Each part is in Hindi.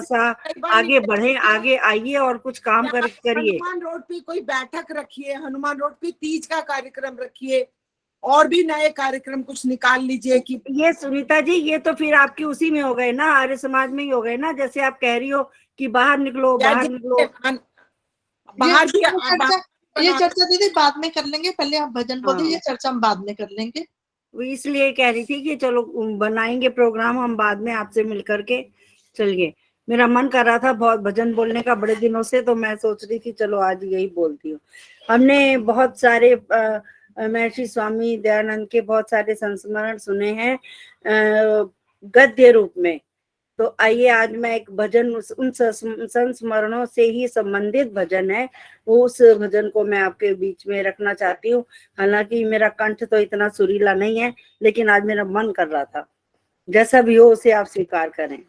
सा आगे बढ़े, आगे आइए और कुछ काम करिए। हनुमान रोड पे कोई बैठक रखिए, हनुमान रोड पे तीज का कार्यक्रम रखिए, और भी नए कार्यक्रम कुछ निकाल लीजिए। कि ये सुनीता जी, ये तो फिर आपकी उसी में हो गए ना, आर्य समाज में ही हो गए ना, जैसे आप कह रही हो कि बाहर निकलो, बाहर निकलो। बाहर भी ये चर्चा दीदी बाद में कर लेंगे, पहले आप भजन बोल दीजिए, चर्चा हम बाद में कर लेंगे। इसलिए कह रही थी कि चलो बनाएंगे प्रोग्राम हम बाद में आपसे मिलकर के। चलिए, मेरा मन कर रहा था बहुत भजन बोलने का बड़े दिनों से, तो मैं सोच रही थी चलो आज यही बोलती हूँ। हमने बहुत सारे महर्षि स्वामी दयानंद के बहुत सारे संस्मरण सुने हैं गद्य रूप में। तो आइए आज मैं एक भजन उन संस्मरणों से ही संबंधित भजन है, उस भजन को मैं आपके बीच में रखना चाहती हूँ। हालांकि मेरा कंठ तो इतना सुरीला नहीं है, लेकिन आज मेरा मन कर रहा था, जैसा भी हो उसे आप स्वीकार करें।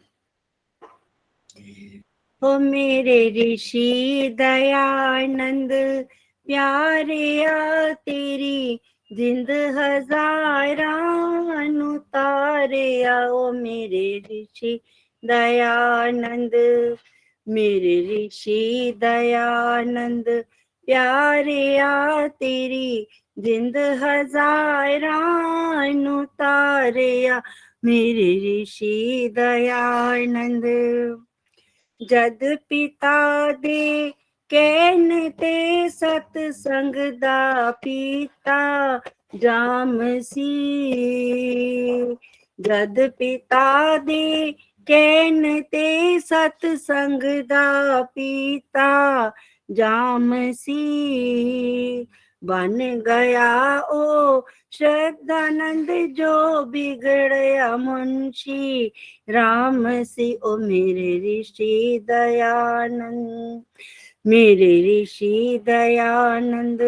ओ मेरे ऋषि दयानंद प्यारे आ तेरी जिंद हजारां उतारे आओ मेरे ऋषि दयानंद, मेरे ऋषि दयानंद प्यारे आ तेरी जिंद हजारां उतारे आ मेरे ऋषि दयानंद। जद पिता दे कहन ते सतसंग दा पीता जाम सी, जद पिता दे कहन ते सतसंग दा पीता जाम सी, बन गया ओ श्रद्धानंद जो बिगड़या मुंशी राम सी। ओ मेरे ऋषि दयानंद, मेरे ऋषि दयानंद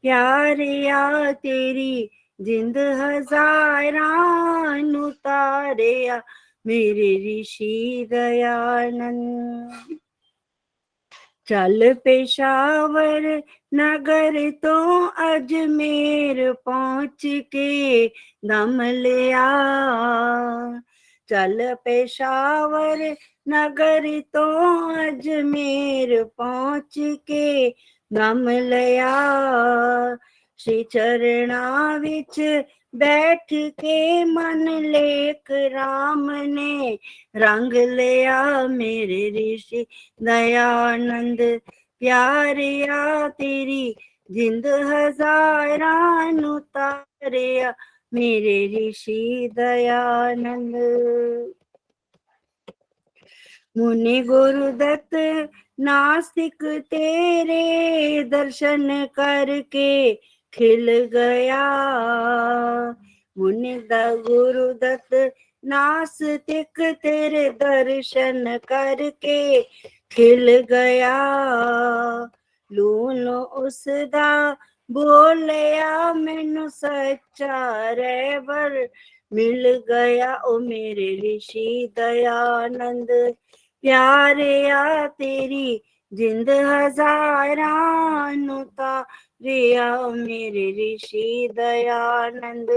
प्यारे आ तेरी जिंद हजारां उतारे आ मेरे ऋषि दयानंद। चल पेशावर नगर तो अजमेर पहुंच के दम लिया, चल पेशावर नगर तो अजमेर पहुंच के दम लिया, श्री चरणा विच बैठ के मन लेक राम ने रंग लिया मेरे ऋषि दयानंद प्यारे आ तेरी जिंद हजारां उतारे आ मेरे ऋषि दयानंद। मुनि गुरुदत्त नास्तिक तेरे दर्शन करके खिल गया, मुनि गुरुदत्त नास्तिक तेरे दर्शन करके खिल गया, लून उसदा बोलिया मैनू सच्चा रहबर मिल गया। ओ मेरे ऋषि दयानंद प्यारे आ तेरी जिंद हजारां उतारे आ मेरे ऋषि दयानंद।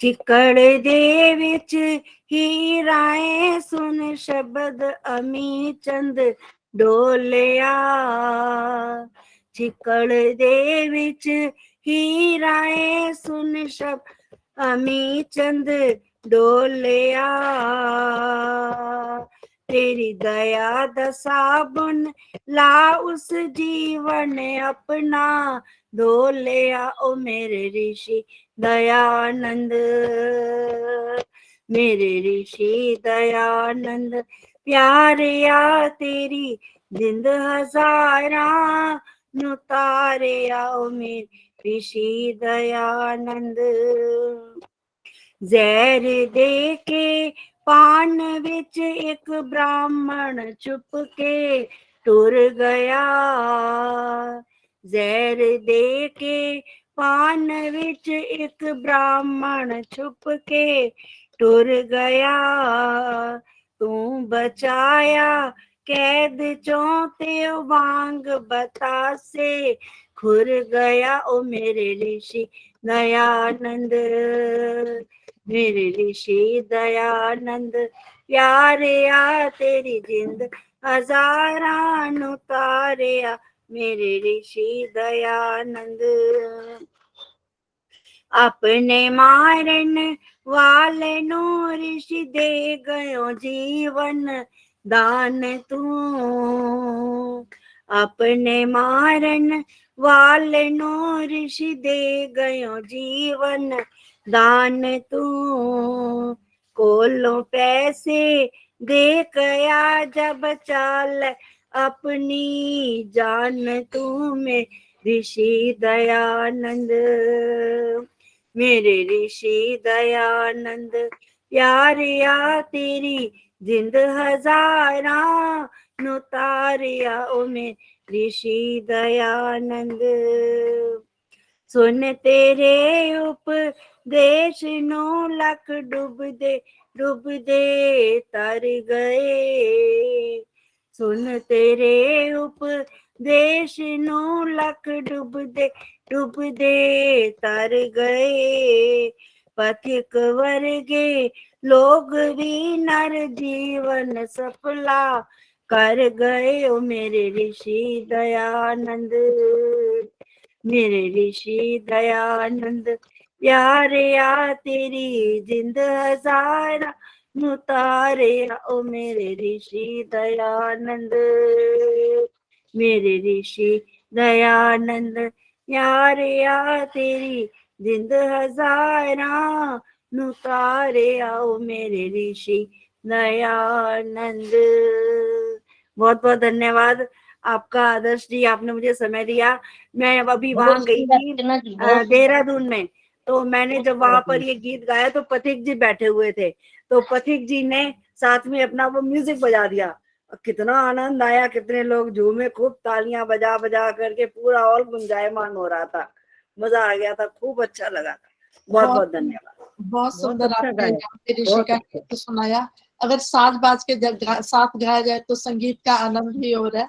चिकड़ दे विच हीराए सुन शब्द अमी चंद डोलिया, चिकड़ दे विच हीराए सुन शब्द अमी चंद डोलिया, तेरी दया दा साबुन ला उस जीवन अपना धोलिया। ओ मेरे ऋषि दयानंद, मेरे ऋषि दयानंद प्यारे आ तेरी जिंद हजारां उतारे आओ मेरे ऋषि दयानंद। जहर दे के पान विच एक ब्राह्मण चुप के टुर गया, जहर दे के पान विच एक ब्राह्मण छुप के टुर गया, तू बचाया कैद चों ते वांग बतासे खुर गया। ओ मेरे ऋषि दयानंद, मेरे ऋषि दयानंद यारिया तेरी जिंद हजारा नु तारिया मेरे ऋषि दयानंद। अपने मारन वाले नो ऋषि दे गयो जीवन दान तू। अपने मारन वाले नो ऋषि दे गयो जीवन दान तू। कोलो पैसे दे गया जब चाल अपनी जान तू में ऋषि दयानंद। मेरे ऋषि दयानंद यारिया तेरी जिंद हजारा नु तारिया ओ मेरे ऋषि दयानंद। सुन तेरे उपदेश नो लख डूब दे तर गए। सुन तेरे उपदेश नो लख डूब दे तर गए। पथिक वर्गे लोग भी नर जीवन सफला कर गए ओ मेरे ऋषि दयानंद। मेरे ऋषि दयानंद यारिया तेरी जिंद हजारा नु तारिया ओ मेरे ऋषि दयानंद। मेरे ऋषि दयानंद यारिया तेरी जिंद हजारा नु तारिया ओ मेरे ऋषि दयानंद। बहुत बहुत धन्यवाद आपका आदर्श जी, आपने मुझे समय दिया। मैं अभी वहां गई थी देहरादून में, तो मैंने जब वहां पर ये गीत गाया तो पथिक जी बैठे हुए थे, तो पथिक जी ने साथ में अपना वो म्यूजिक बजा दिया। कितना आनंद आया, कितने लोग झूमे, खूब तालियां बजा बजा करके पूरा हॉल गुंजायमान हो रहा था। मजा आ गया था, खूब अच्छा लगा था। बहुत बहुत धन्यवाद। बहुत सुंदर आपने यहाँ पे ऋषि का गीत सुनाया। अगर साज बाज के साथ गाया जाए तो संगीत का आनंद ही हो रहा है।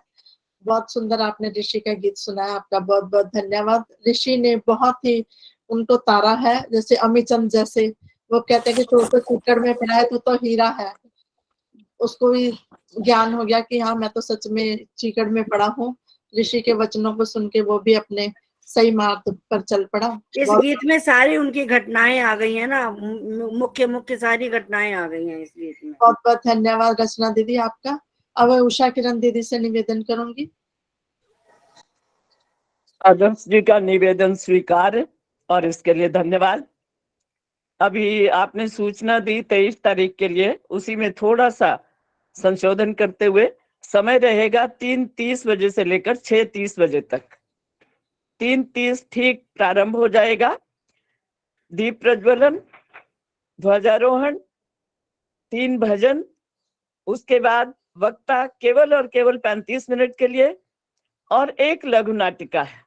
बहुत सुंदर आपने ऋषि का गीत सुनाया, आपका बहुत बहुत धन्यवाद। ऋषि ने बहुत ही उनको तारा है, जैसे अमीचंद जैसे वो कहते हैं कि छोटे कुकर में पड़ा है तो हीरा है। उसको भी ज्ञान हो गया कि हाँ मैं तो सच में चीकड़ में पड़ा हूँ। ऋषि के वचनों को सुन के वो भी अपने सही मार्ग पर चल पड़ा। इस गीत में सारी उनकी घटनाएं आ गई है ना, मुख्य मुख्य सारी घटनाएं आ गई हैं इस गीत में। बहुत बहुत धन्यवाद रचना दीदी आपका। अब उषा किरण दीदी से निवेदन करूंगी। आदर्श जी का निवेदन स्वीकार और इसके लिए धन्यवाद। अभी आपने सूचना दी 23 तारीख के लिए, उसी में थोड़ा सा संशोधन करते हुए समय रहेगा 3:30 बजे से लेकर 6:30 बजे तक। 3:30 ठीक प्रारंभ हो जाएगा। दीप प्रज्वलन, ध्वजारोहण, 3 भजन, उसके बाद वक्ता केवल और केवल 35 मिनट के लिए और एक लघु नाटिका है।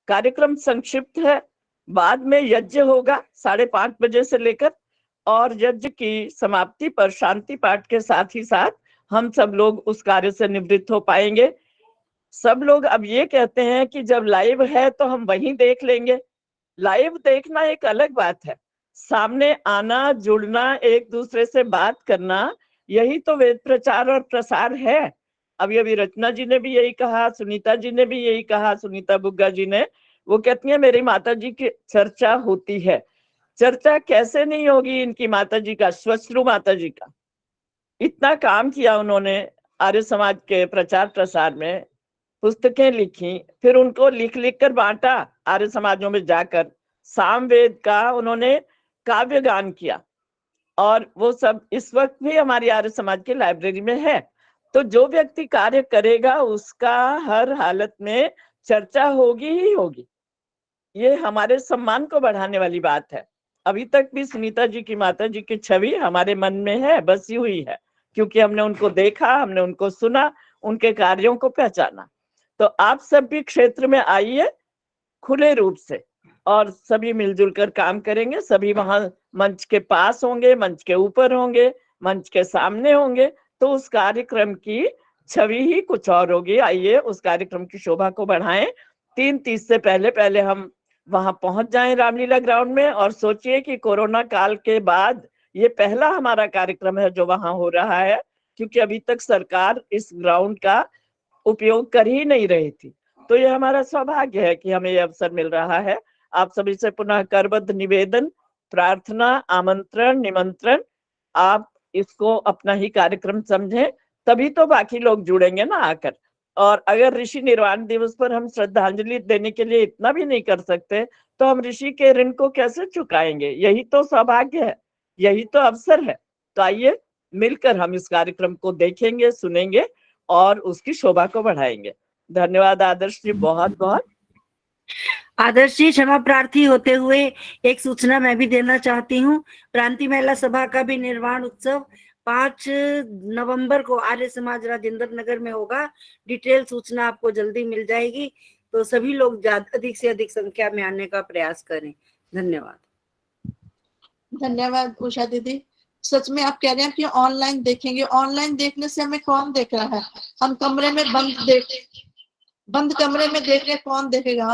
कार्यक्रम संक्षिप्त है। बाद में यज्ञ होगा 5:30 बजे से लेकर, और यज्ञ की समाप्ति पर शांति पाठ के साथ ही साथ हम सब लोग उस कार्य से निवृत्त हो पाएंगे। सब लोग अब ये कहते हैं कि जब लाइव है तो हम वहीं देख लेंगे। लाइव देखना एक अलग बात है, सामने आना, जुड़ना, एक दूसरे से बात करना, यही तो वेद प्रचार और प्रसार है। अभी अभी रचना जी ने भी यही कहा, सुनीता जी ने भी यही कहा, सुनीता बुग्गा जी ने, वो कहती है मेरी माता जी की चर्चा होती है। चर्चा कैसे नहीं होगी इनकी माता जी का, श्वश्रु माता जी का। इतना काम किया उन्होंने आर्य समाज के प्रचार प्रसार में, पुस्तकें लिखी, फिर उनको लिख लिख कर बांटा आर्य समाजों में जाकर। सामवेद का उन्होंने काव्य गान किया, और वो सब इस वक्त भी हमारी आर्य समाज की लाइब्रेरी में है। तो जो व्यक्ति कार्य करेगा उसका हर हालत में चर्चा होगी ही होगी। ये हमारे सम्मान को बढ़ाने वाली बात है। अभी तक भी सुनीता जी की माता जी की छवि हमारे मन में है, बसी हुई है, क्योंकि हमने उनको देखा, हमने उनको सुना, उनके कार्यों को पहचाना। तो आप सब भी क्षेत्र में आइए खुले रूप से, और सभी मिलजुल कर काम करेंगे। सभी वहां मंच के पास होंगे, मंच के ऊपर होंगे, मंच के सामने होंगे, तो उस कार्यक्रम की छवि ही कुछ और होगी। आइए उस कार्यक्रम की शोभा को बढ़ाएं। 3:30 से पहले पहले हम वहां पहुंच जाएं रामलीला ग्राउंड में। और सोचिए कि कोरोना काल के बाद ये पहला हमारा कार्यक्रम है जो वहां हो रहा है, क्योंकि अभी तक सरकार इस ग्राउंड का उपयोग कर ही नहीं रही थी। तो ये हमारा सौभाग्य है कि हमें ये अवसर मिल रहा है। आप सभी से पुनः करबद्ध निवेदन, प्रार्थना, आमंत्रण, निमंत्रण, आप इसको अपना ही कार्यक्रम समझें, तभी तो बाकी लोग जुड़ेंगे ना आकर। और अगर ऋषि निर्वाण दिवस पर हम श्रद्धांजलि देने के लिए इतना भी नहीं कर सकते, तो हम ऋषि के ऋण को कैसे चुकाएंगे? यही तो सौभाग्य है, यही तो अवसर है। तो आइए मिलकर हम इस कार्यक्रम को देखेंगे, सुनेंगे और उसकी शोभा को बढ़ाएंगे। धन्यवाद आदर्श जी, बहुत बहुत। आदर्श जी, क्षमा प्रार्थी होते हुए एक सूचना मैं भी देना चाहती हूँ। प्रांतीय महिला सभा का भी निर्वाण उत्सव 5 नवंबर को आर्य समाज राजेंद्र नगर में होगा। डिटेल सूचना आपको जल्दी मिल जाएगी, तो सभी लोग अधिक से अधिक संख्या में आने का प्रयास करें। धन्यवाद। धन्यवाद उषा दीदी। सच में आप कह रहे हैं कि ऑनलाइन देखेंगे, ऑनलाइन देखने से हमें कौन देख रहा है? हम कमरे में बंद कमरे में देख रहे, कौन देखेगा?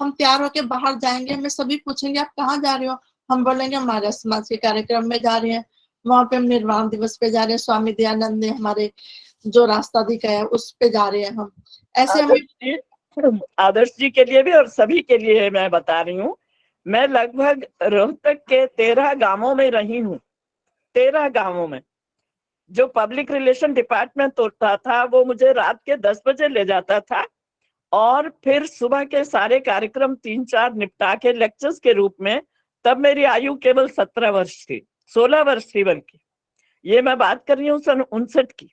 हम तैयार होके बाहर जाएंगे, हमें सभी पूछेंगे आप कहाँ जा रहे हो, हम बोलेंगे हमारे समाज के कार्यक्रम में जा रहे हैं, वहां पे हम निर्वाण दिवस पे जा रहे हैं, स्वामी दयानंद ने हमारे जो रास्ता दिखाया है उस पे जा रहे हैं हम। ऐसे हमें आदर्श जी के लिए भी और सभी के लिए मैं बता रही हूँ, मैं लगभग रोहतक के 13 गांवों में रही हूँ। 13 गांवों में जो पब्लिक रिलेशन डिपार्टमेंट होता था वो मुझे रात के 10 बजे ले जाता था और फिर सुबह के सारे कार्यक्रम 3-4 निपटा के लेक्चर्स के रूप में, तब मेरी आयु केवल 17 वर्ष थी, 16 वर्ष थी बल्कि। ये मैं बात कर रही हूँ सन 59 की।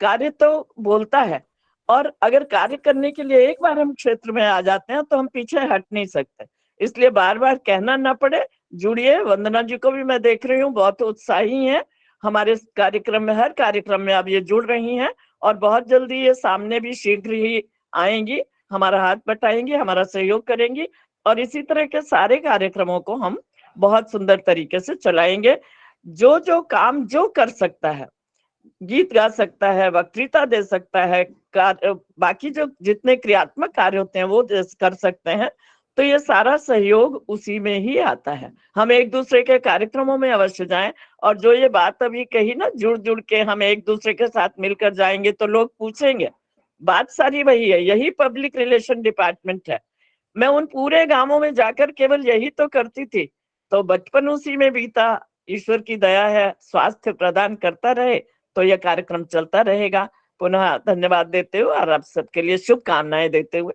कार्य तो बोलता है, और अगर कार्य करने के लिए एक बार हम क्षेत्र में आ जाते हैं तो हम पीछे हट नहीं सकते। इसलिए बार बार कहना ना पड़े, जुड़िए। वंदना जी को भी मैं देख रही हूँ, बहुत उत्साही हैं हमारे कार्यक्रम में, हर कार्यक्रम में अब ये जुड़ रही हैं और बहुत जल्दी ये सामने भी शीघ्र ही आएंगी, हमारा हाथ बटाएंगी, हमारा सहयोग करेंगी और इसी तरह के सारे कार्यक्रमों को हम बहुत सुंदर तरीके से चलाएंगे। जो जो काम जो कर सकता है, गीत गा सकता है, वक्तृता दे सकता है, बाकी जो जितने क्रियात्मक कार्य होते हैं वो कर सकते हैं, तो ये सारा सहयोग उसी में ही आता है। हम एक दूसरे के कार्यक्रमों में अवश्य जाएं। और जो ये बात अभी कही ना, जुड़ जुड़ के हम एक दूसरे के साथ मिलकर जाएंगे तो लोग पूछेंगे, बात सारी वही है, यही पब्लिक रिलेशन डिपार्टमेंट है। मैं उन पूरे गांवों में जाकर केवल यही तो करती थी, तो बचपन उसी में बीता। ईश्वर की दया है, स्वास्थ्य प्रदान करता रहे तो यह कार्यक्रम चलता रहेगा। पुनः धन्यवाद देते हुए और आप सबके लिए शुभकामनाएं देते हुए।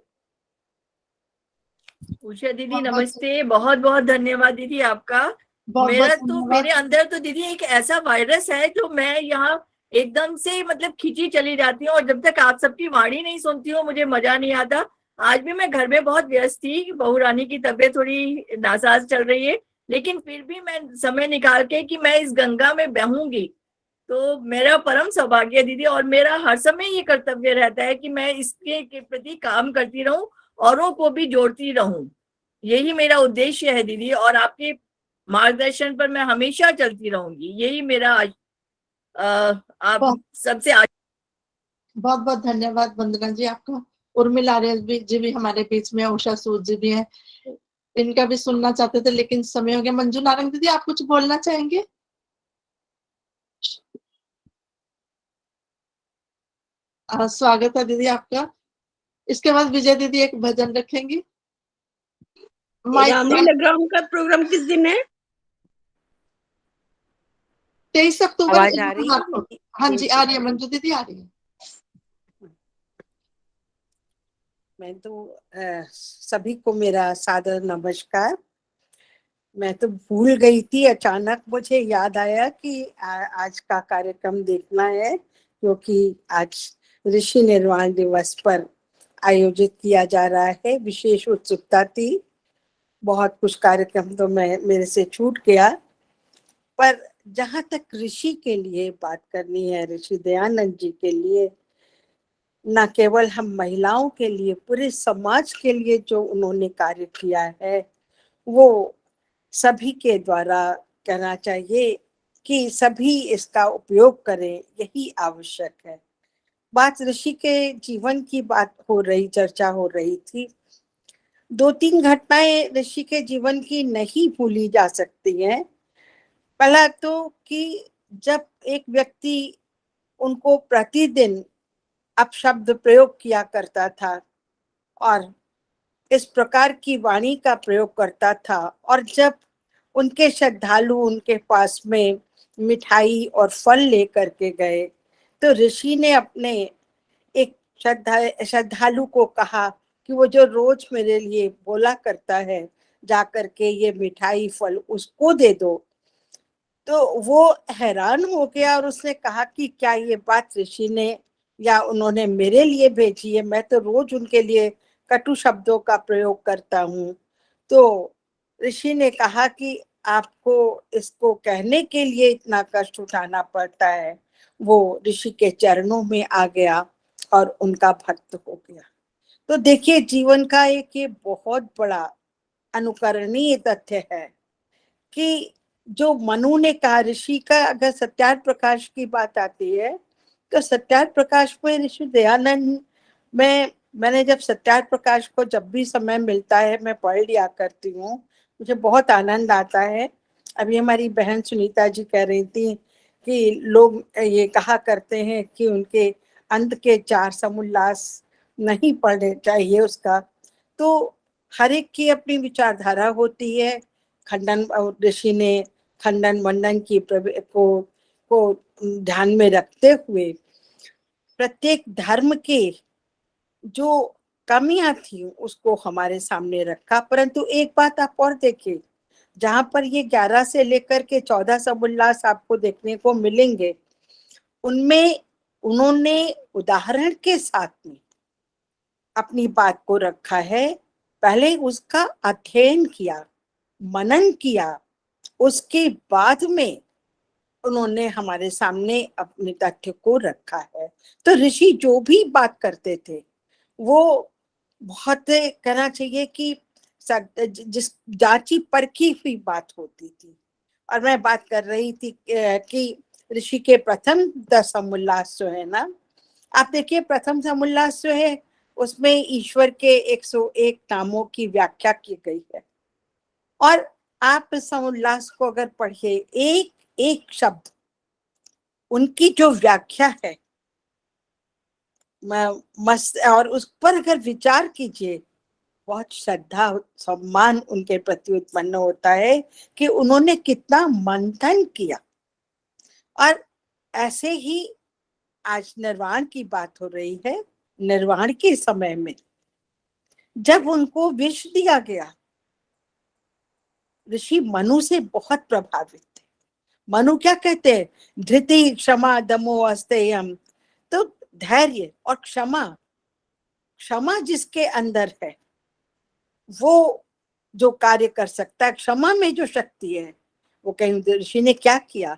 उषा दीदी नमस्ते, बहुत बहुत धन्यवाद दीदी आपका। मेरे अंदर तो दीदी एक ऐसा वायरस है जो मैं यहाँ एकदम से मतलब खिंची चली जाती हूँ और जब तक आप सबकी वाणी नहीं सुनती हूँ मुझे मजा नहीं आता। आज भी मैं घर में बहुत व्यस्त थी, बहू रानी की तबीयत थोड़ी नासाज चल रही है, लेकिन फिर भी मैं समय निकाल के कि मैं इस गंगा में बहूंगी, तो मेरा परम सौभाग्य है दीदी। और मेरा हर समय ये कर्तव्य रहता है कि मैं इसके प्रति काम करती रहूं, औरों को भी जोड़ती रहूं, यही मेरा उद्देश्य है दीदी। और आपके मार्गदर्शन पर मैं हमेशा चलती रहूंगी, यही मेरा आप सबसे बहुत बहुत धन्यवाद वंदना जी आपका। उर्मिला जी भी हमारे बीच में, उषा सूद जी भी हैं, इनका भी सुनना चाहते थे लेकिन समय हो गया। मंजू नारंग दीदी आप कुछ बोलना चाहेंगे? स्वागत है दीदी आपका। इसके बाद विजय दीदी एक भजन रखेंगी। रामलीला ग्राउंड का प्रोग्राम किस दिन है? 23 अक्टूबर। आवाज आ रही है? हाँ जी आ रही है, मंजू दीदी आ रही है। मैं तो सभी को मेरा सादर नमस्कार। मैं तो भूल गई थी, अचानक मुझे याद आया कि आज का कार्यक्रम देखना है, क्योंकि आज ऋषि निर्वाण दिवस पर आयोजित किया जा रहा है। विशेष उत्सुकता थी, बहुत कुछ कार्यक्रम तो मेरे से छूट गया, पर जहाँ तक ऋषि के लिए बात करनी है, ऋषि दयानंद जी के लिए, न केवल हम महिलाओं के लिए, पूरे समाज के लिए जो उन्होंने कार्य किया है वो सभी के द्वारा कहना चाहिए कि सभी इसका उपयोग करें, यही आवश्यक है। बात ऋषि के जीवन की बात हो रही, चर्चा हो रही थी। 2-3 घटनाएं ऋषि के जीवन की नहीं भूली जा सकती हैं। पहला तो कि जब एक व्यक्ति उनको प्रतिदिन अपशब्द प्रयोग किया करता था और इस प्रकार की वाणी का प्रयोग करता था, और जब उनके श्रद्धालु उनके पास में मिठाई और फल लेकर के गए, तो ऋषि ने अपने एक श्रद्धालु को कहा कि वो जो रोज मेरे लिए बोला करता है, जा करके ये मिठाई फल उसको दे दो। तो वो हैरान हो गया और उसने कहा कि क्या ये बात ऋषि ने या उन्होंने मेरे लिए भेजी है? मैं तो रोज उनके लिए कटु शब्दों का प्रयोग करता हूँ। तो ऋषि ने कहा कि आपको इसको कहने के लिए इतना कष्ट उठाना पड़ता है। वो ऋषि के चरणों में आ गया और उनका भक्त हो गया। तो देखिए, जीवन का एक ये बहुत बड़ा अनुकरणीय तथ्य है कि जो मनु ने कहा, ऋषि का अगर सत्यार्थ प्रकाश की बात आती है तो सत्यार्थ प्रकाश में ऋषि दयानंद में मैंने जब सत्यार्थ प्रकाश को जब भी समय मिलता है मैं पढ़ लिया करती हूँ, मुझे बहुत आनंद आता है। अभी हमारी बहन सुनीता जी कह रही थी कि लोग ये कहा करते हैं कि उनके अंत के 4 समुल्लास नहीं पढ़ने चाहिए उसका। तो हर एक की अपनी विचारधारा होती है। खंडन ऋषि ने खंडन मंडन की को ध्यान में रखते हुए प्रत्येक धर्म के जो कमियां थी उसको हमारे सामने रखा। परंतु एक बात आप और देखिए, जहां पर ये 11 से लेकर के 14 समुल्लास आपको देखने को मिलेंगे, उनमें उन्होंने उदाहरण के साथ में अपनी बात को रखा है। पहले उसका अध्ययन किया, मनन किया, उसके बाद में उन्होंने हमारे सामने अपने तथ्य को रखा है। तो ऋषि जो भी बात करते थे वो बहुत कहना चाहिए कि जिस जांची परखी हुई बात होती थी। और मैं बात कर रही थी कि ऋषि के प्रथम 10 समुल्लास जो है ना, आप देखिए प्रथम समुल्लास जो है उसमें ईश्वर के 101 नामों की व्याख्या की गई है। और आप इस समुल्लास को अगर पढ़िए, एक एक शब्द उनकी जो व्याख्या है मस्त, और उस पर अगर विचार कीजिए, बहुत श्रद्धा सम्मान उनके प्रति उत्पन्न होता है कि उन्होंने कितना मंथन किया। और ऐसे ही आज निर्वाण की बात हो रही है। निर्वाण के समय में जब उनको विष दिया गया, ऋषि मनु से बहुत प्रभावित थे। मनु क्या कहते हैं? धृति क्षमा दमो अस्तेयम। तो धैर्य और क्षमा, क्षमा जिसके अंदर है वो जो कार्य कर सकता है, क्षमा में जो शक्ति है वो कहीं। ऋषि ने क्या किया?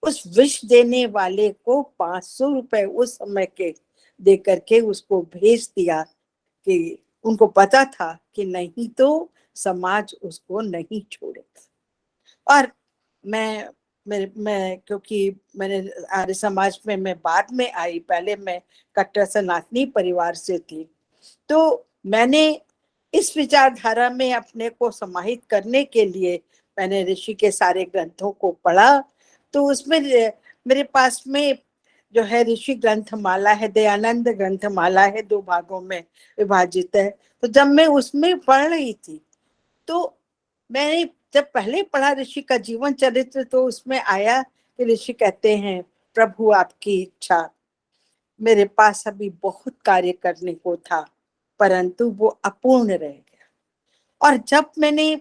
उस विष देने वाले को 500 रुपए उस समय के दे करके उसको भेज दिया कि उनको पता था कि नहीं तो समाज उसको नहीं छोड़ेगा। और मैं क्योंकि मैंने आर्य समाज में मैं बाद में आई, पहले मैं कट्टर सनातनी परिवार से थी, तो मैंने इस विचारधारा में अपने को समाहित करने के लिए मैंने ऋषि के सारे ग्रंथों को पढ़ा। तो उसमें मेरे पास में जो है ऋषि ग्रंथमाला है, दयानंद ग्रंथमाला है, 2 भागों में विभाजित है। तो जब मैं उसमें पढ़ रही थी तो मैंने जब पहले पढ़ा ऋषि का जीवन चरित्र, तो उसमें आया कि ऋषि कहते हैं, प्रभु आपकी इच्छा, मेरे पास अभी बहुत कार्य करने को था परंतु वो अपूर्ण रह गया। और जब मैंने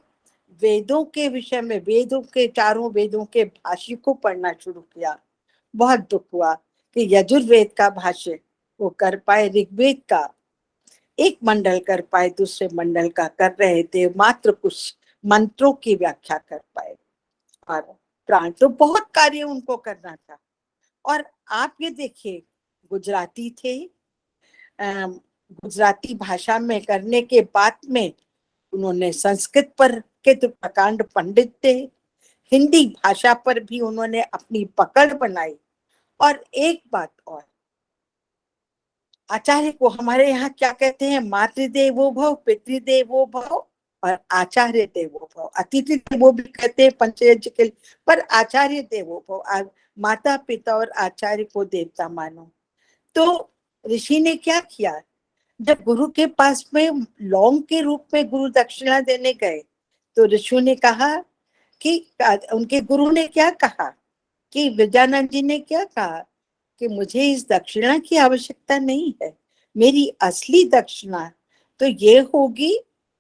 वेदों के विषय में, वेदों के 4 वेदों के भाष्य को पढ़ना शुरू किया, बहुत दुख हुआ कि यजुर्वेद का भाष्य वो कर पाए, ऋग्वेद का एक मंडल कर पाए, दूसरे मंडल का कर रहे थे, मात्र कुछ मंत्रों की व्याख्या कर पाए। और प्राण तो बहुत कार्य उनको करना था। और आप ये देखिए, गुजराती थे, गुजराती भाषा में करने के बाद में उन्होंने संस्कृत पर के तो प्रकांड पंडित थे, हिंदी भाषा पर भी उन्होंने अपनी पकड़ बनाई। और एक बात और, आचार्य को हमारे यहाँ क्या कहते हैं? मातृदेवो भव पितृदेवो भव और आचार्य देवो भव। अतिथि देवो भी कहते हैं पंचयज्ञ के लिए, पर आचार्य देवो भव, माता पिता और आचार्य को देवता मानो। तो ऋषि ने क्या किया, जब गुरु के पास में लौंग के रूप में गुरु दक्षिणा देने गए, तो ऋषियों ने कहा कि उनके गुरु ने क्या कहा कि विद्यानंद जी ने क्या कहा कि मुझे इस दक्षिणा की आवश्यकता नहीं है, मेरी असली दक्षिणा तो ये होगी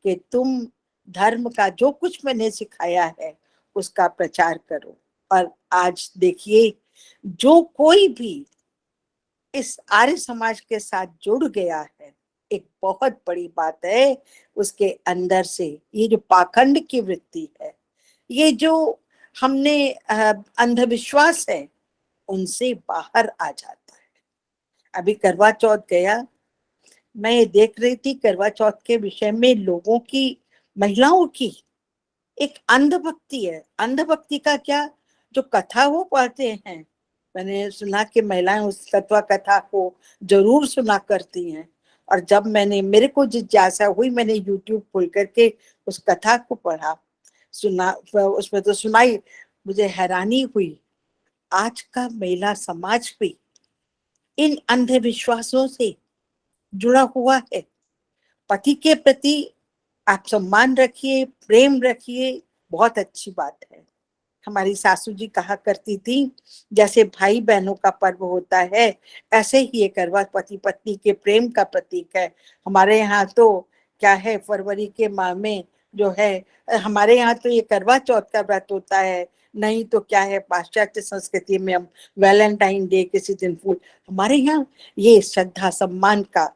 कि तुम धर्म का जो कुछ मैंने सिखाया है उसका प्रचार करो। और आज देखिए, जो कोई भी इस आर्य समाज के साथ जुड़ गया है, एक बहुत बड़ी बात है, उसके अंदर से ये जो पाखंड की वृत्ति है, ये जो हमने अंधविश्वास है, उनसे बाहर आ जाता है। अभी करवा चौथ गया, मैं ये देख रही थी करवा चौथ के विषय में लोगों की, महिलाओं की एक अंधभक्ति है। अंधभक्ति का क्या, जो कथा वो पढ़ते हैं, मैंने सुना कि महिलाएं उस तत्वा कथा को जरूर सुना करती हैं। और जब मेरे को जिज्ञासा हुई, मैंने यूट्यूब खोल करके उस कथा को पढ़ा, सुना, उसमें तो सुनाई, मुझे हैरानी हुई। आज का महिला समाज भी इन अंधविश्वासों से जुड़ा हुआ है। पति के प्रति आप सम्मान रखिए, प्रेम रखिए, बहुत अच्छी बात है। हमारी सासू जी कहा करती थी, जैसे भाई बहनों का पर्व होता है, ऐसे ही ये करवा पति पत्नी के प्रेम का प्रतीक है। हमारे यहाँ तो क्या है, फरवरी के माह में जो है, हमारे यहाँ तो ये करवा चौथ का व्रत होता है, नहीं तो क्या है, पाश्चात्य संस्कृति में हम वैलेंटाइन डे किसी दिन फूल, हमारे यहाँ ये श्रद्धा सम्मान का।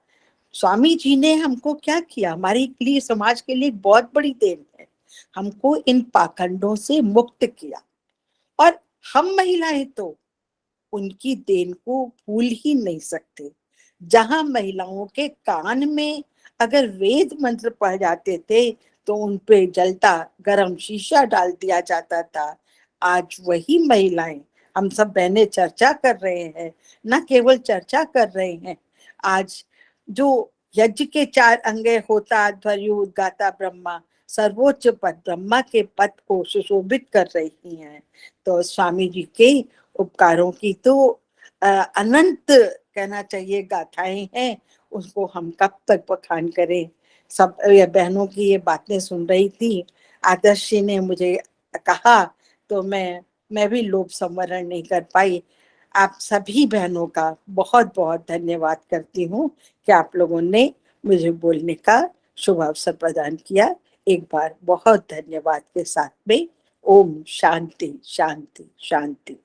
स्वामी जी ने हमको क्या किया, हमारे लिए, समाज के लिए बहुत बड़ी देन है, हमको इन पाखंडों से मुक्त किया। और हम महिलाएं तो उनकी देन को भूल ही नहीं सकते। जहां महिलाओं के कान में अगर वेद मंत्र पढ़ जाते थे तो उन पे जलता गरम शीशा डाल दिया जाता था। आज वही महिलाएं, हम सब बहनें चर्चा कर रहे हैं, न केवल चर्चा कर रहे हैं, आज जो यज्ञ के 4 अंगे होता, ध्वर्यु उद्गाता ब्रह्मा, सर्वोच्च पद ब्रह्मा के पद को सुशोभित कर रही हैं। तो स्वामी जी के उपकारों की तो अनंत कहना चाहिए गाथाएं हैं, उसको हम कब तक बखान करें। सब बहनों की ये बातें सुन रही थी, आदर्श जी ने मुझे कहा तो मैं भी लोभ संवरण नहीं कर पाई। आप सभी बहनों का बहुत बहुत धन्यवाद करती हूँ कि आप लोगों ने मुझे बोलने का शुभ अवसर प्रदान किया। एक बार बहुत धन्यवाद के साथ में ओम शांति शांति शांति।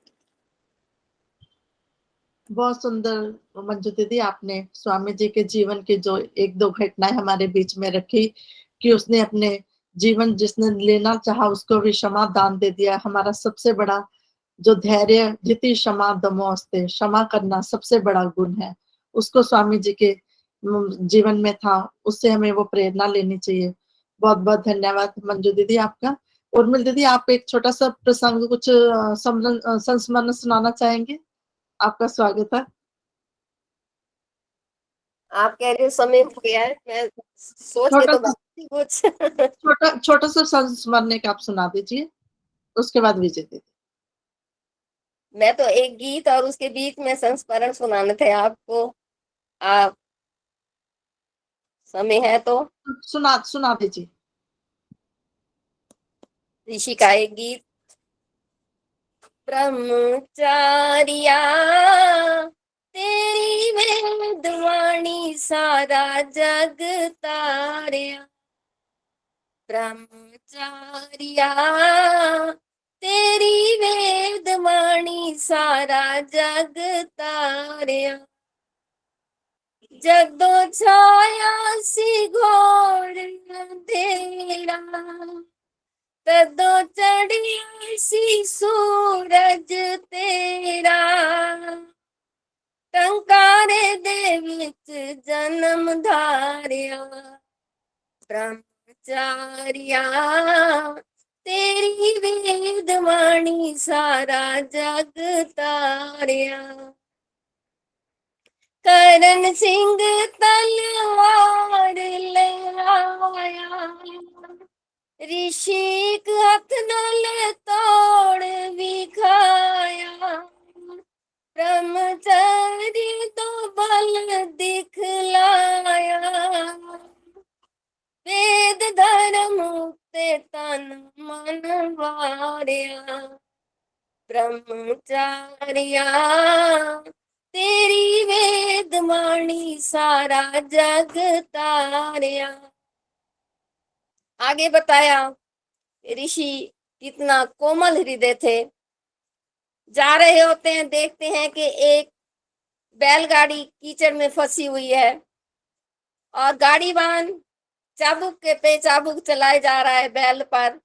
बहुत सुंदर मंजू दीदी, आपने स्वामी जी के जीवन की जो 1-2 घटनाएं हमारे बीच में रखी, कि उसने अपने जीवन जिसने लेना चाहा उसको भी क्षमा दान दे दिया। हमारा सबसे बड़ा जो धैर्य, जिति क्षमा दमोस्ते, क्षमा करना सबसे बड़ा गुण है, उसको स्वामी जी के जीवन में था, उससे हमें वो प्रेरणा लेनी चाहिए। बहुत बहुत धन्यवाद मंजू दीदी आपका। उर्मिल दीदी, आप एक छोटा सा प्रसंग, कुछ संस्मरण सुनाना चाहेंगे? आपका स्वागत है। आप कह रहे हो समय हो गया है, मैं सोच के तो बात कुछ छोटा सा संस्मरण एक आप सुना दीजिए, उसके बाद विजय दीदी। मैं तो एक गीत और उसके बीच में संस्मरण सुनाने थे आपको, आप समय है तो सुना दीजिए। ऋषि का एक गीत। ब्रह्मचारिया तेरी वेदवाणी सारा जग तारिया, ब्रह्मचारिया तेरी वेदवाणी सारा जग तारिया, जगदो छाया सी घोर अंधेरा, तदो चढ़िया सी सूरज तेरा, टंकारे दे विच जन्म धारिया, ब्रह्मचारिया तेरी वेदवाणी सारा जग तारिया, करण सिंह तलवार ले ऋषि हथ नाल तोड़ भी खाया, ब्रह्मचर्य तो बल दिखलाया, वेद धर्म ते तन मन वारिया, ब्रह्मचारिया तेरी वेद वाणी सारा जग तारिया। आगे बताया ऋषि कितना कोमल हृदय थे। जा रहे होते हैं, देखते हैं कि एक बैलगाड़ी कीचड़ में फंसी हुई है और गाड़ीवान चाबुक के पे चाबुक चलाए जा रहा है बैल पर।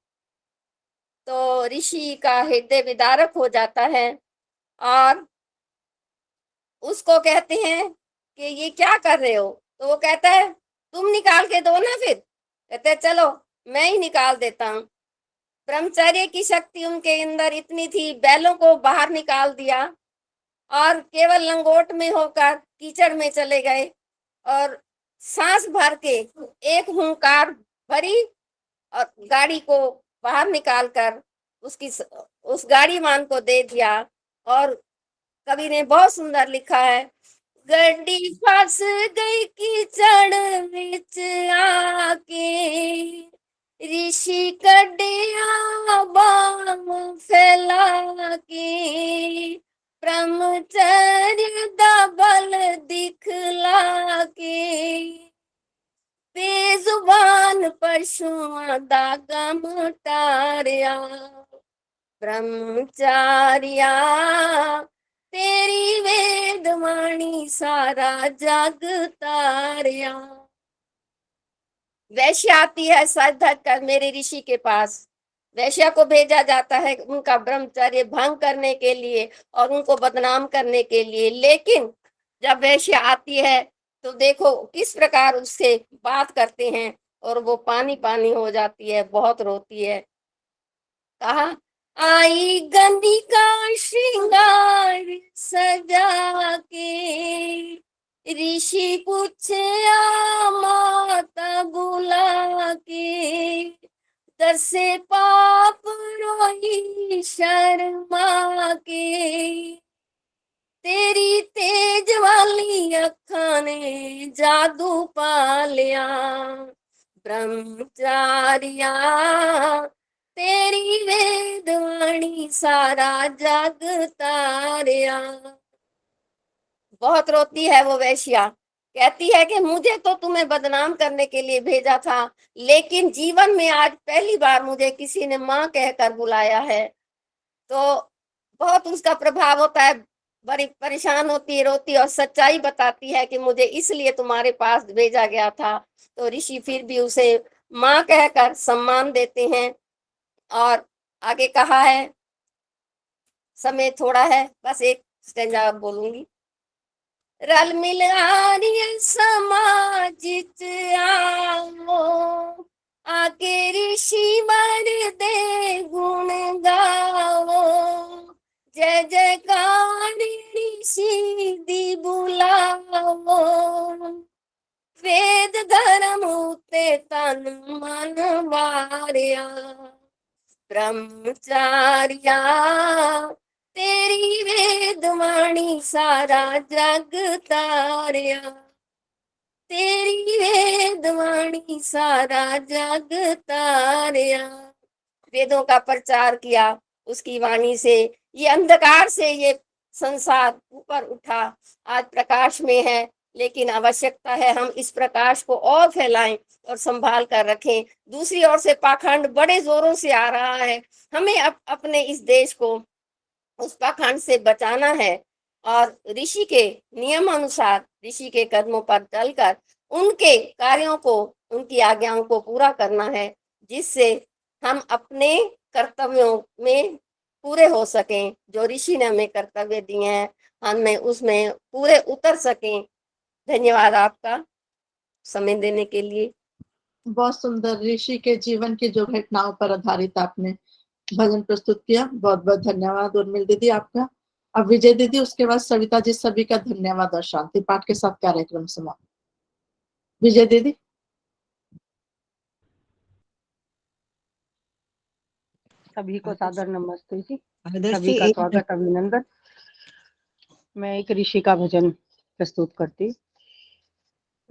तो ऋषि का हृदय विदारक हो जाता है और उसको कहते हैं कि ये क्या कर रहे हो। तो वो कहता है तुम निकाल के दो ना। फिर कहते हैं चलो मैं ही निकाल देता हूँ। ब्रह्मचर्य की शक्ति उनके अंदर इतनी थी, बैलों को बाहर निकाल दिया और केवल लंगोट में होकर कीचड़ में चले गए और सांस भर के एक हुंकार भरी और गाड़ी को बाहर निकालकर उस गाड़ीवान को दे दिया। और कवि ने बहुत सुंदर लिखा है, गड्डी फंस गई कीचड़ विच आके, ऋषि कड्डिया बाम फैला के, ब्रह्मचर्य दा बल दिखला के, बेजुबान पशुआं दा गम टारिया, ब्रह्मचारिया तेरी वेद वाणी सारा जग तारिया। वैश्य आती है सर धक कर मेरे ऋषि के पास। वैश्या को भेजा जाता है उनका ब्रह्मचर्य भंग करने के लिए और उनको बदनाम करने के लिए। लेकिन जब वैश्या आती है तो देखो किस प्रकार उससे बात करते हैं और वो पानी पानी हो जाती है, बहुत रोती है। कहा आई गंदी का श्रृंगार सजा के, ऋषि पूछे माता बुला के, दसे पाप रोई शर्मा के, तेरी तेज वाली अखां ने जादू पा लिया, ब्रह्मचारिया तेरी वेद वाणी सारा जग तारिया। बहुत रोती है वो वैश्या, कहती है कि मुझे तो तुम्हें बदनाम करने के लिए भेजा था, लेकिन जीवन में आज पहली बार मुझे किसी ने माँ कहकर बुलाया है। तो बहुत उसका प्रभाव होता है, बड़ी परेशान होती है, रोती और सच्चाई बताती है कि मुझे इसलिए तुम्हारे पास भेजा गया था। तो ऋषि फिर भी उसे माँ कहकर सम्मान देते हैं। और आगे कहा है, समय थोड़ा है, बस एक स्टेंजा बोलूंगी। रल मिल आर्य समाज आओ, आके ऋषि वर दे गुण गाओ, जय जयकार ऋषि दी बुलाओ, वेद धर्म ते तन मन वारिया, ब्रह्मचारिया तेरी वेद वाणी सारा जग तारिया, तेरी वेद वाणी सारा जग तारिया। वेदों का प्रचार किया, उसकी वाणी से ये अंधकार से ये संसार ऊपर उठा, आज प्रकाश में है। लेकिन आवश्यकता है हम इस प्रकाश को और फैलाएं और संभाल कर रखें। दूसरी ओर से पाखंड बड़े जोरों से आ रहा है, हमें अपने इस देश को उस पाखंड से बचाना है और ऋषि के नियम अनुसार, ऋषि के कदमों पर चलकर उनके कार्यों को, उनकी आज्ञाओं को पूरा करना है, जिससे हम अपने कर्तव्यों में पूरे हो सकें। जो ऋषि ने हमें कर्तव्य दिए हैं, हमें उसमें पूरे उतर सकें। धन्यवाद आपका समय देने के लिए। बहुत सुंदर ऋषि के जीवन की जो घटनाओं पर आधारित आपने भजन प्रस्तुत किया, बहुत बहुत धन्यवाद उर्मिल दीदी आपका। अब विजय दीदी, उसके बाद सविता जी, सभी का धन्यवाद और शांति पाठ के साथ कार्यक्रम समाप्त। विजय दीदी। सभी को सादर नमस्ते जी, आदर सभी से का एक स्वागत अभिनंदन। मैं एक ऋषि का भजन प्रस्तुत करती।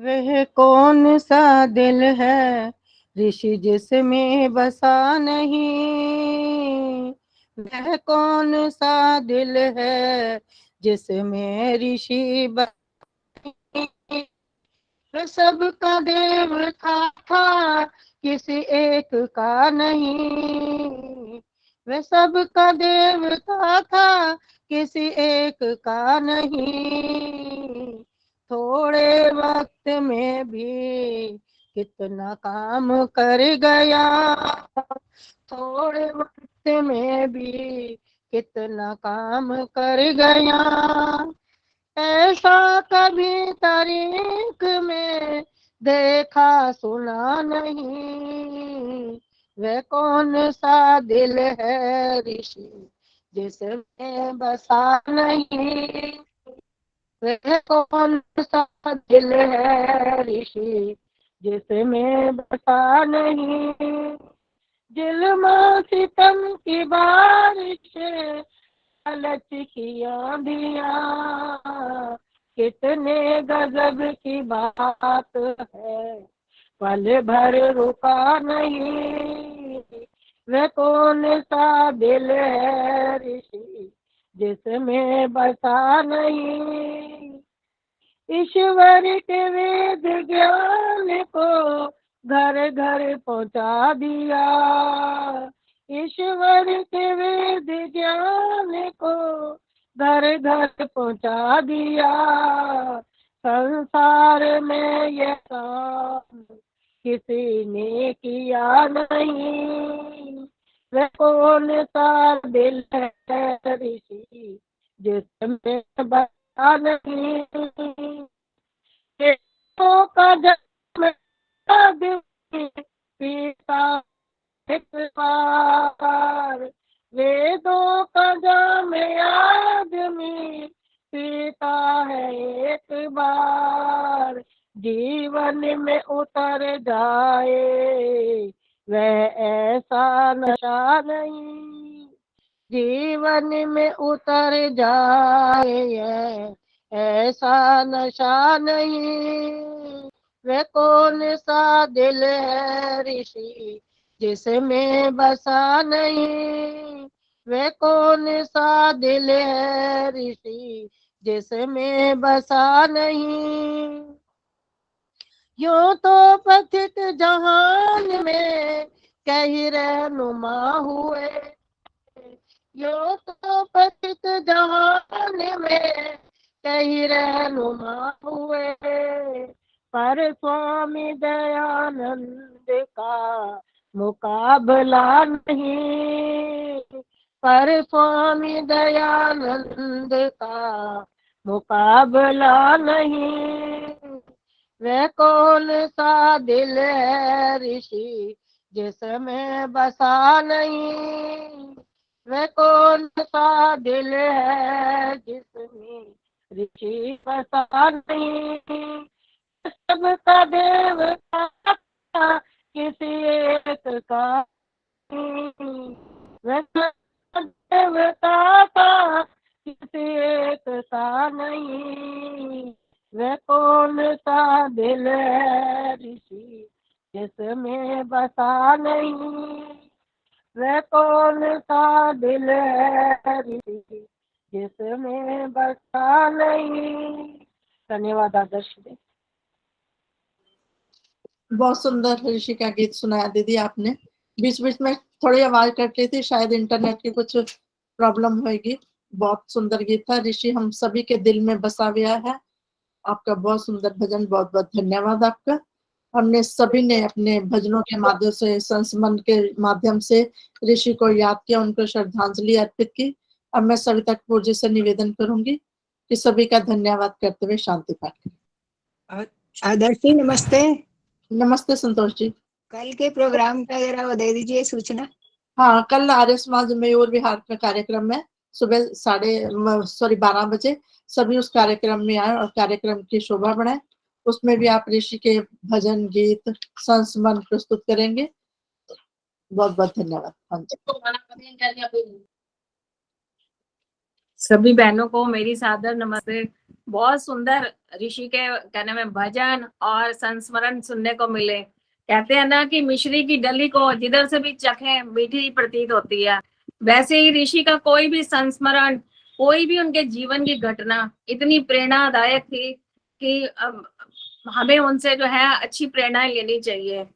वह कौन सा दिल है ऋषि जिसमें बसा नहीं, वह कौन सा दिल है जिसमें ऋषि बसा, वह सबका देवता था किसी एक का नहीं, वह सबका देवता था किसी एक का नहीं, थोड़े वक्त में भी कितना काम कर गया, थोड़े वक्त में भी कितना काम कर गया, ऐसा कभी तारीख में देखा सुना नहीं, वह कौन सा दिल है ऋषि जिसमें बसा नहीं, वह कौन सा दिल है ऋषि जिसमें बसा नहीं, जुल्म सितम की बारिश लालच की आंधियां, कितने गजब की बात है, पल भर रुका नहीं, वह कौन सा दिल है ऋषि जिसमें बसा नहीं, ईश्वर के वेद ज्ञान को घर घर पहुंचा दिया, ईश्वर के वेद ज्ञान को घर घर पहुंचा दिया, संसार में यह काम किसी ने किया नहीं, वह कौन सा दिल है ऋषि जिसमें बसा नहीं, वेदों का जन्म आदमी पीता एक बार, वेदों का जन्म आदमी पीता है एक बार, जीवन में उतर जाए वह ऐसा नशा नहीं, जीवन में उतर जाए ऐसा नशा नहीं, वह कौन सा दिल है ऋषि जिसमें बसा नहीं, वह कौन सा दिल है ऋषि जिसमें बसा नहीं, यूं तो पथिक जहान में कई रहनुमा हुए, यूं तो पथिक जहान में कई रहनुमा हुए, पर स्वामी दयानंद का मुकाबला नहीं, पर स्वामी दयानंद का मुकाबला नहीं, वह कौन सा दिल है ऋषि जिसमें बसा नहीं, वह कौन सा दिल है जिसमें ऋषि बसा नहीं, सबका देवता किसी एक का नहीं, वह देवता का किसी एक का नहीं, वह कौन सा दिल है ऋषि जिसमें बसा नहीं, वह कौन सा दिल है ऋषि जिसमें बसा नहीं। धन्यवाद आदर्श जी। बहुत सुंदर ऋषि का गीत सुनाया दीदी आपने। बीच बीच में थोड़ी आवाज कट रही थी, शायद इंटरनेट की कुछ प्रॉब्लम होगी। बहुत सुंदर गीत था। ऋषि हम सभी के दिल में बसा गया है। आपका बहुत सुंदर भजन, बहुत बहुत धन्यवाद आपका। हमने सभी ने अपने भजनों के माध्यम से, संस्मरण के माध्यम से ऋषि को याद किया, उनको श्रद्धांजलि अर्पित की। अब मैं सविता कपूर जी से निवेदन करूंगी कि सभी का धन्यवाद करते हुए शांति पाठ करें। आदर्श जी नमस्ते। नमस्ते संतोष जी। कल के प्रोग्राम का जरा वो दे दीजिए सूचना। हाँ, कल आर्य समाज मयूर विहार का कार्यक्रम है, सुबह 12 बजे। सभी उस कार्यक्रम में आए और कार्यक्रम की शोभा बढ़ाए। उसमें भी आप ऋषि के भजन, गीत, संस्मरण प्रस्तुत करेंगे। बहुत बहुत धन्यवाद। हाँ जी। सभी बहनों को मेरी सादर नमस्ते। बहुत सुंदर ऋषि के कहने में भजन और संस्मरण सुनने को मिले। कहते हैं ना कि मिश्री की डली को जिधर से भी चखें मीठी प्रतीत होती है, वैसे ही ऋषि का कोई भी संस्मरण, कोई भी उनके जीवन की घटना इतनी प्रेरणादायक थी कि हमें उनसे जो है अच्छी प्रेरणाएं लेनी चाहिए।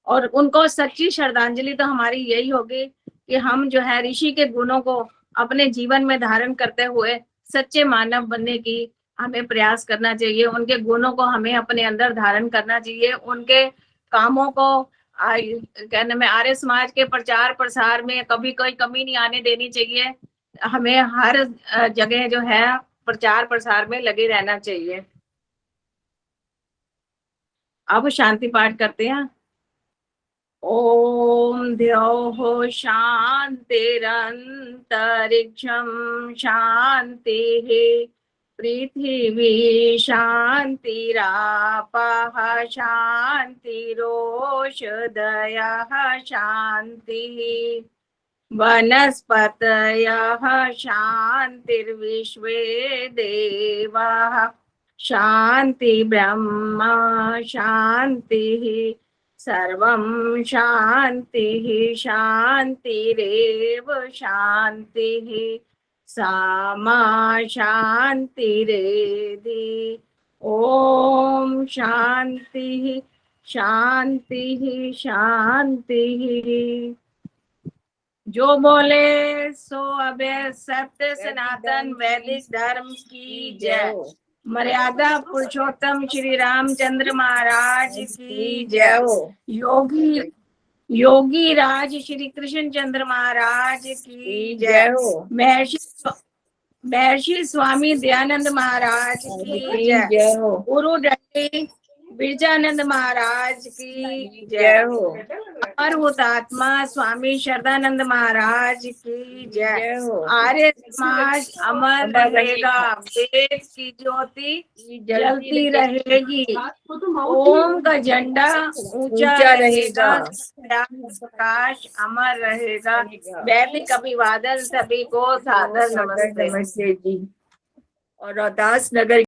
और उनको सच्ची श्रद्धांजलि तो हमारी यही होगी कि हम जो है ऋषि के गुणों को अपने जीवन में धारण करते हुए सच्चे मानव बनने की हमें प्रयास करना चाहिए। उनके गुणों को हमें अपने अंदर धारण करना चाहिए। उनके कामों को कहने में आर्य समाज के प्रचार प्रसार में कभी कोई कमी नहीं आने देनी चाहिए। हमें हर जगह जो है प्रचार प्रसार में लगे रहना चाहिए। अब शांति पाठ करते हैं। ओम द्यौः शान्तिरन्तरिक्षं शान्तिः, पृथिवी शान्तिरापः शान्तिरोषधयः शान्तिः, वनस्पतयः शान्तिर्विश्वे देवाः शान्ति ब्रह्म शान्तिः, सर्वं शान्तिः शान्तिरेव शान्तिः, सामा शान्तिरेधि। ओम शान्तिः शान्तिः शान्तिः। जो बोले सो अभय सत्य सनातन वैदिक धर्म की जय। मर्यादा पुरुषोत्तम श्री रामचंद्र महाराज की जय। योगी राज श्री कृष्ण चंद्र महाराज की जय। महर्षि स्वामी दयानंद महाराज की जय। गुरु दंडी बिरजानंद महाराज की जय। अमर हुतात्मा स्वामी श्रद्धानंद महाराज की जय। आर्य समाज अमर रहेगा, वेद की ज्योति जलती रहेगी, ओम का झंडा ऊंचा रहेगा, प्रकाश अमर रहेगा। वैदिक अभिवादन सभी को सादर नमस्ते जी। और रोहतास नगर